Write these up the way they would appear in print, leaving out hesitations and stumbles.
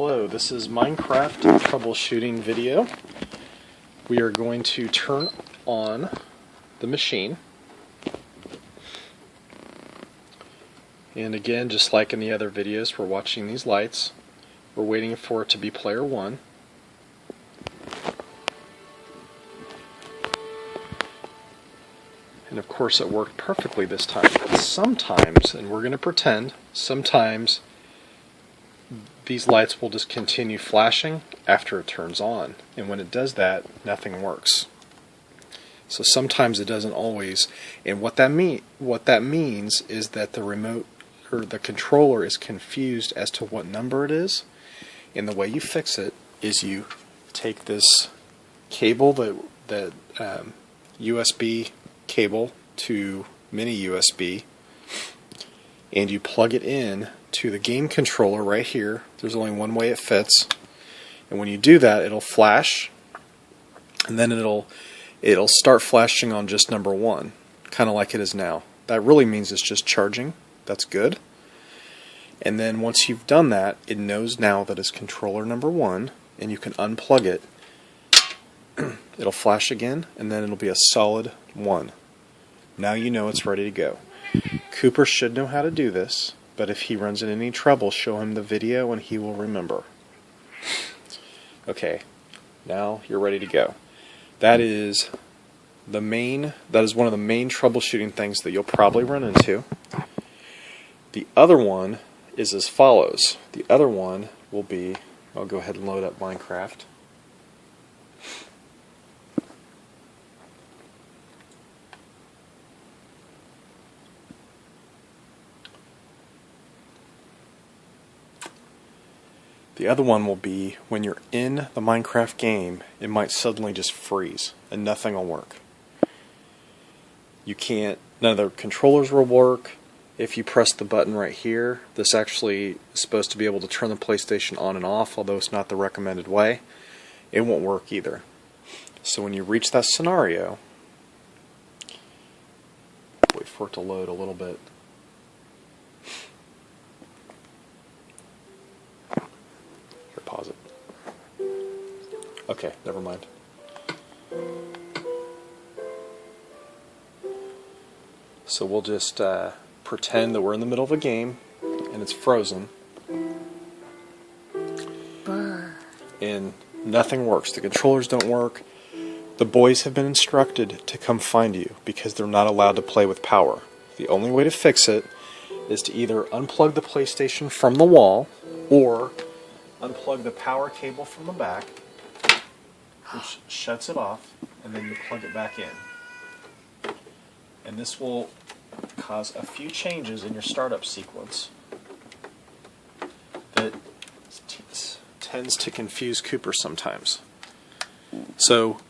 Hello, this is Minecraft troubleshooting video. We are going to turn on the machine. And again, just like in the other videos, we're watching these lights. We're waiting for it to be player 1. And of course it worked perfectly this time. Sometimes, and we're going to pretend, sometimes these lights will just continue flashing after it turns on. And when it does that, nothing works. So sometimes it doesn't always. And what that means is that the remote or the controller is confused as to what number it is. And the way you fix it is you take this cable, that USB cable to mini USB, and you plug it in to the game controller right here. There's only one way it fits, and when you do that, it'll flash, and then it'll start flashing on just number 1, kind of like it is now. That really means it's just charging. That's good. And then once you've done that, it knows now that it's controller number 1, and you can unplug it. It'll flash again, and then it'll be a solid 1. Now you know it's ready to go. Cooper should know how to do this, but if he runs into any trouble, show him the video and he will remember. Okay, now you're ready to go. That is one of the main troubleshooting things that you'll probably run into. The other one is as follows. The other one will be, I'll go ahead and load up Minecraft. The other one will be when you're in the Minecraft game, it might suddenly just freeze and nothing will work. None of the controllers will work. If you press the button right here, this actually is supposed to be able to turn the PlayStation on and off, although it's not the recommended way. It won't work either. So when you reach that scenario, wait for it to load a little bit. Pause it. Okay, never mind. So we'll just pretend that we're in the middle of a game and it's frozen. Brr. And nothing works. The controllers don't work. The boys have been instructed to come find you because they're not allowed to play with power. The only way to fix it is to either unplug the PlayStation from the wall or unplug the power cable from the back, which shuts it off, and then you plug it back in. And this will cause a few changes in your startup sequence that tends to confuse Cooper sometimes. So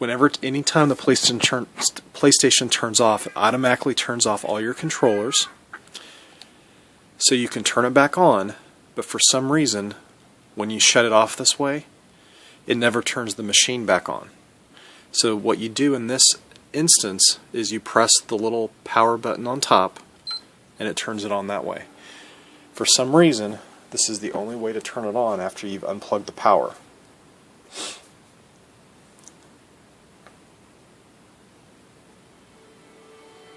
anytime the PlayStation turns off, it automatically turns off all your controllers, so you can turn it back on, but for some reason, when you shut it off this way, it never turns the machine back on. So what you do in this instance is you press the little power button on top and it turns it on that way. For some reason, this is the only way to turn it on after you've unplugged the power.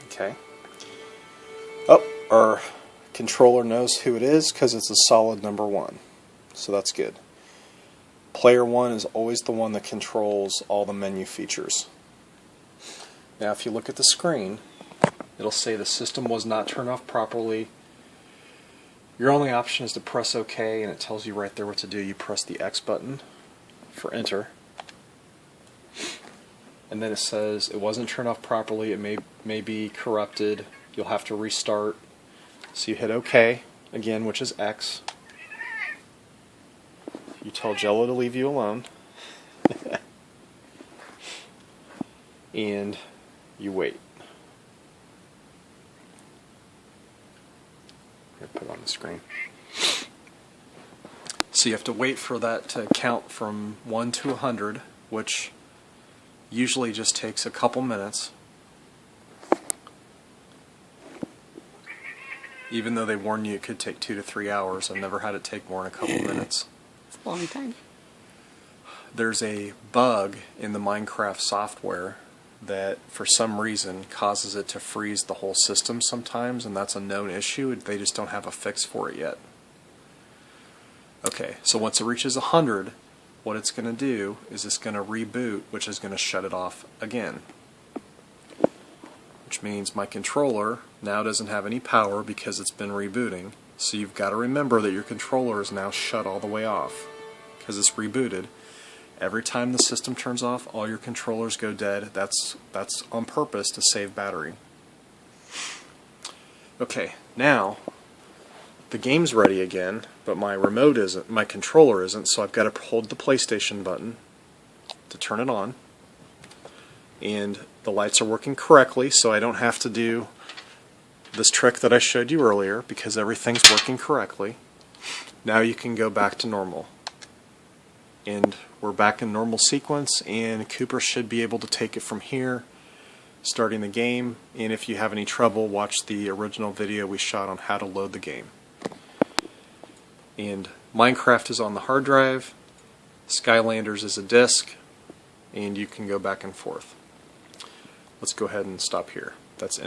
Okay. Oh, our controller knows who it is because it's a solid number 1. So that's good. Player 1 is always the one that controls all the menu features. Now if you look at the screen, it'll say the system was not turned off properly. Your only option is to press OK, and it tells you right there what to do. You press the X button for enter. And then it says it wasn't turned off properly, it may be corrupted, you'll have to restart. So you hit OK again, which is X. You tell Jello to leave you alone. And you wait. Here, put it on the screen. So you have to wait for that to count from 1 to 100, which usually just takes a couple minutes. Even though they warn you it could take 2 to 3 hours, I've never had it take more than a couple minutes. It's a long time. There's a bug in the Minecraft software that for some reason causes it to freeze the whole system sometimes, and that's a known issue. They just don't have a fix for it yet. Okay, so once it reaches 100, what it's going to do is it's going to reboot, which is going to shut it off again. Which means my controller now doesn't have any power because it's been rebooting. So you've got to remember that your controller is now shut all the way off because it's rebooted. Every time the system turns off, all your controllers go dead. That's on purpose to save battery. Okay, now the game's ready again, but my remote isn't, my controller isn't, so I've got to hold the PlayStation button to turn it on. And the lights are working correctly, so I don't have to do this trick that I showed you earlier because everything's working correctly. Now you can go back to normal. And we're back in normal sequence, and Cooper should be able to take it from here, starting the game. And if you have any trouble, watch the original video we shot on how to load the game. And Minecraft is on the hard drive, Skylanders is a disk, and you can go back and forth. Let's go ahead and stop here. That's